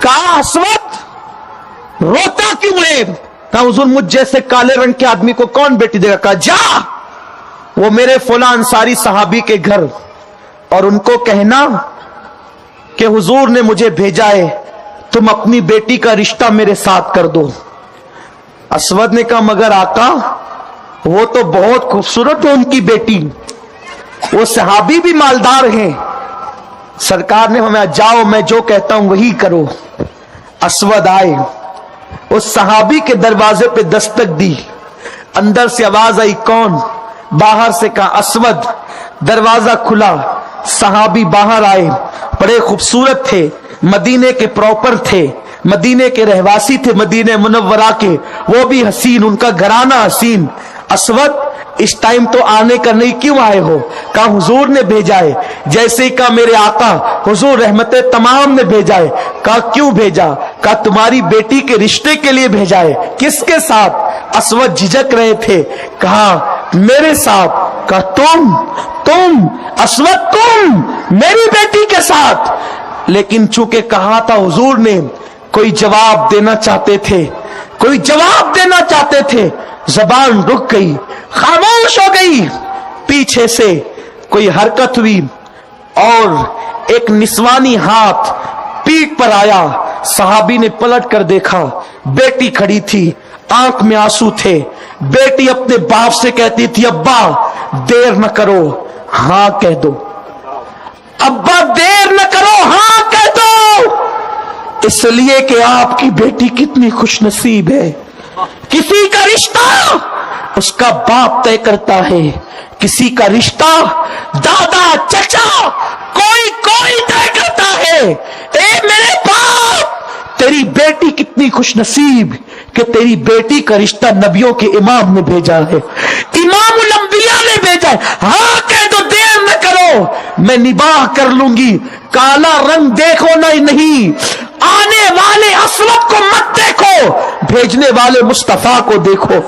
کہا اسود روتا کیوں ہے؟ کہا حضور مجھ جیسے کالے رنگ کے آدمی کو کون بیٹی دے گا؟ کہا جا وہ میرے فلاں انصاری صحابی کے گھر اور ان کو کہنا کہ حضور نے مجھے بھیجا ہے، تم اپنی بیٹی کا رشتہ میرے ساتھ کر دو۔ اسود نے کہا مگر آقا وہ تو بہت خوبصورت ہے ان کی بیٹی، وہ صحابی بھی مالدار ہیں۔ سرکار نے ہمیں جاؤ میں جو کہتا ہوں وہی کرو۔ اسود آئے، اس صحابی کے دروازے پہ دستک دی، اندر سے آواز آئی کون؟ باہر سے کہا اسود۔ دروازہ کھلا، صحابی باہر آئے، بڑے خوبصورت تھے، مدینے کے پراپر تھے، مدینے کے رہواسی تھے، مدینہ منورہ کے، وہ بھی حسین، ان کا گھرانہ حسین۔ اسود اس ٹائم تو آنے کا نہیں، کیوں آئے ہو؟ کہا حضور نے بھیجا ہے۔ جیسے ہی کہا میرے آقا حضور رحمت تمام نے بھیجا ہے۔ کہا کیوں بھیجا؟ کہا تمہاری بیٹی کے رشتے کے لیے بھیجا ہے۔ کس کے ساتھ؟ اسود جھجک رہے تھے، کہا میرے ساتھ۔ کہا تم اسود تم میری بیٹی کے ساتھ؟ لیکن چونکہ کہا تھا حضور نے، کوئی جواب دینا چاہتے تھے، کوئی جواب دینا چاہتے تھے، زبان رک گئی، خاموش ہو گئی۔ پیچھے سے کوئی حرکت ہوئی اور ایک نسوانی ہاتھ پیٹھ پر آیا۔ صحابی نے پلٹ کر دیکھا، بیٹی کھڑی تھی، آنکھ میں آنسو تھے۔ بیٹی اپنے باپ سے کہتی تھی ابا دیر نہ کرو ہاں کہہ دو، ابا دیر نہ کرو ہاں کہہ دو، اس لیے کہ آپ کی بیٹی کتنی خوش نصیب ہے۔ کسی کا رشتہ اس کا باپ طے کرتا ہے، کسی کا رشتہ دادا چچا کوئی طے کرتا ہے۔ اے میرے باپ، تیری بیٹی کتنی خوش نصیب کہ تیری بیٹی کا رشتہ نبیوں کے امام نے بھیجا ہے، امام الانبیاء نے بھیجا ہے۔ ہاں کہہ دو، دیر نہ کرو، میں نباہ کر لوں گی۔ کالا رنگ دیکھو نہیں، آنے والے اسود کو مت دیکھو، بھیجنے والے مصطفیٰ کو دیکھو۔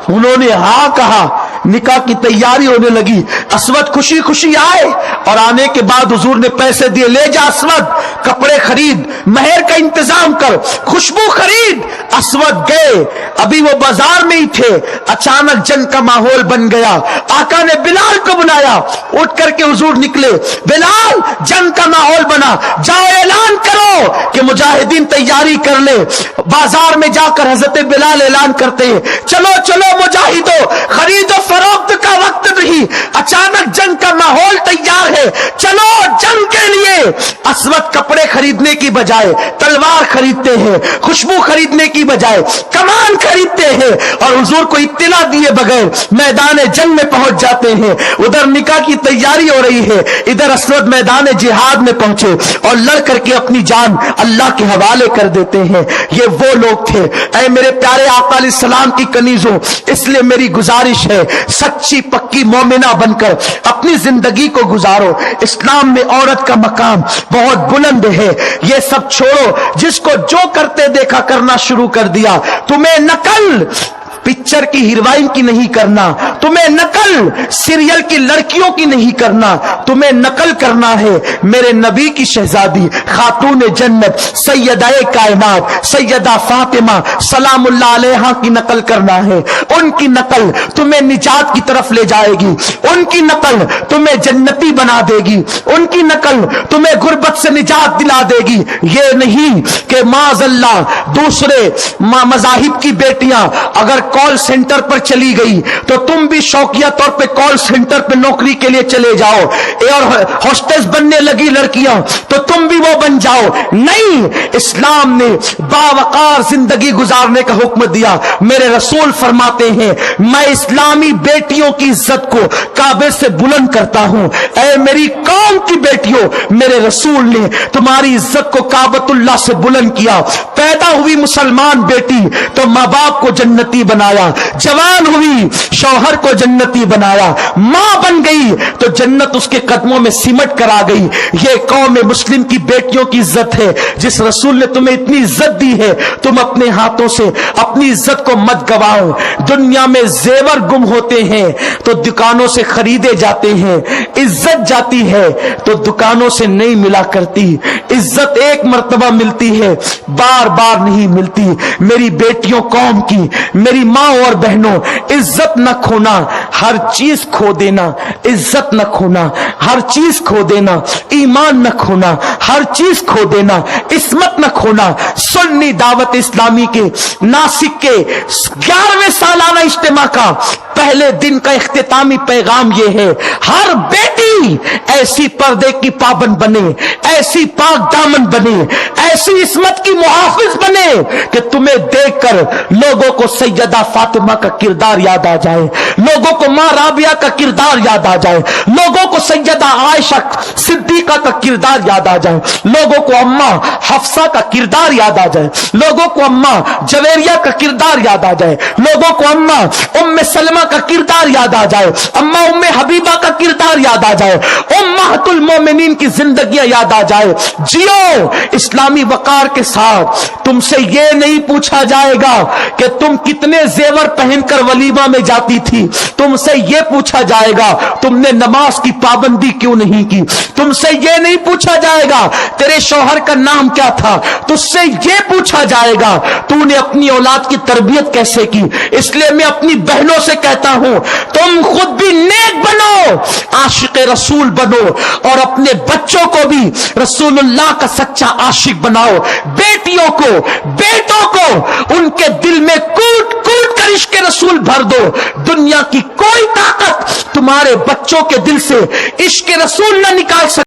انہوں نے ہاں کہا، نکاح کی تیاری ہونے لگی۔ اسود خوشی خوشی آئے اور آنے کے بعد حضور نے پیسے دیے، لے جا اسود، کپڑے خرید، مہر کا انتظام کر، خوشبو خرید۔ اسود گئے، ابھی وہ بازار میں ہی تھے، اچانک جنگ کا ماحول بن گیا۔ آقا نے بلال کو بلایا، اٹھ کر کے حضور نکلے، بلال جنگ کا ماحول بنا، جاؤ اعلان کرو کہ مجاہدین تیاری کر لے۔ بازار میں جا کر حضرت بلال اعلان کرتے ہیں، چلو چلو مجاہدو، خرید و فروخت کا وقت نہیں، اچانک جنگ کا ماحول تیار ہے، چلو جنگ کے لیے۔ اسود کپڑے خریدنے کی بجائے تلوار خریدتے ہیں، خوشبو خریدنے کی بجائے کمان خریدتے ہیں، اور حضور کو اطلاع دیے بغیر میدان جنگ میں پہنچ جاتے ہیں۔ ادھر نکاح کی تیاری ہو رہی ہے، ادھر اسود میدان جہاد میں پہنچے اور لڑ کر کے اپنی جان اللہ کے حوالے کر دیتے ہیں۔ یہ وہ لوگ تھے۔ اے میرے پیارے آقا علیہ السلام کی کنیزوں، اس لیے میری گزارش ہے، سچی پکی مومنہ بن کر اپنی زندگی کو گزارو۔ اسلام میں عورت کا مقام بہت بلند ہے۔ یہ سب چھوڑو، جس کو جو کرتے دیکھا کرنا شروع کر دیا۔ تمہیں نقل پکچر کی ہیروئن کی نہیں کرنا، تمہیں نقل سیریل کی لڑکیوں کی نہیں کرنا، تمہیں نقل کرنا ہے میرے نبی کی شہزادی خاتون جنت سیدہ کائنات سیدہ فاطمہ سلام اللہ علیہا کی نقل کرنا ہے۔ ان کی نقل تمہیں نجات کی طرف لے جائے گی، ان کی نقل تمہیں جنتی بنا دے گی، ان کی نقل تمہیں غربت سے نجات دلا دے گی۔ یہ نہیں کہ معاذ اللہ دوسرے مذاہب کی بیٹیاں اگر کال سینٹر پر چلی گئی تو تم بھی شوقیہ طور پہ کال سینٹر پہ نوکری کے لیے چلے جاؤ، اور ہوسٹس بننے لگی لڑکیاں تو تم بھی وہ بن جاؤ۔ نہیں، اسلام نے باوقار زندگی گزارنے کا حکم دیا۔ میرے رسول فرماتے ہیں میں اسلامی بیٹیوں کی عزت کو کعبے سے بلند کرتا ہوں۔ اے میری قوم کی بیٹیوں، میرے رسول نے تمہاری عزت کو کعبۃ اللہ سے بلند کیا۔ پیدا ہوئی مسلمان بیٹی تو ماں باپ کو جنتی بنایا, جوان ہوئی شوہر کو جنتی بنایا, ماں بن گئی تو جنت اس کے قدموں میں سمٹ کر آ گئی. یہ قوم مسلم کی بیٹیوں کی عزت ہے. جس رسول نے تمہیں اتنی عزت دی ہے, تم اپنے ہاتھوں سے اپنی عزت کو مت گواؤ. دنیا میں زیور گم ہوتے ہیں تو دکانوں سے خریدے جاتے ہیں, عزت جاتی ہے تو دکانوں سے نہیں ملا کرتی. عزت ایک مرتبہ ملتی ہے, بار بار نہیں ملتی. میری بیٹیوں قوم کی, میری ماں اور بہنوں, عزت نہ کھونا, ہر چیز کھو دینا. عزت نہ کھونا, ہر چیز کھو دینا. ایمان نہ کھونا, ہر چیز کھو دینا. عصمت نہ کھونا. سنی دعوت اسلامی کے ناسک کے 11ویں سالانہ اجتماع کا پہلے دن کا اختتامی پیغام یہ ہے, ہر بیٹی ایسی پردے کی پابند بنے, ایسی پاک دامن بنے, ایسی عصمت کی محافظ بنے کہ تمہیں دیکھ کر لوگوں کو سیدہ فاطمہ کا کردار یاد آ جائے, لوگوں کو ماں رابعہ کا کردار یاد آ جائے, لوگوں کو سیدہ عائشہ صدیقہ کا کردار یاد آ جائے, لوگوں کو اماں حفصہ کا کردار یاد آ جائے, لوگوں کو اماں جویریہ کا کردار یاد آ جائے, لوگوں کو اماں ام سلمہ کا کردار یاد آ جائے, اماں ام حبیبہ کا کردار یاد آ جائے, امہات المومنین کی زندگیاں یاد آ جائے. جیو اسلامی وقار کے ساتھ. تم سے یہ نہیں پوچھا جائے گا کہ تم کتنے زیور پہن کر ولیمہ میں جاتی تھی, تم سے یہ پوچھا جائے گا تم نے نماز کی پابندی کیوں نہیں کی. تم سے یہ نہیں پوچھا جائے گا تیرے شوہر کا نام کیا تھا, تجھ سے یہ پوچھا جائے گا تو نے اپنی اولاد کی تربیت کیسے کی. اس لیے میں اپنی بہنوں سے کہتا ہوں, تم خود بھی نیک بنو, عاشق رسول بنو, اور اپنے بچوں کو بھی رسول اللہ کا سچا عاشق بناؤ. بیٹیوں کو, بیٹوں کو ان کے دل میں کوٹ کوٹ کر عشق رسول بھر دو. دنیا کی کوئی طاقت تمہارے بچوں کے دل سے عشق رسول نہ نکال سکتی.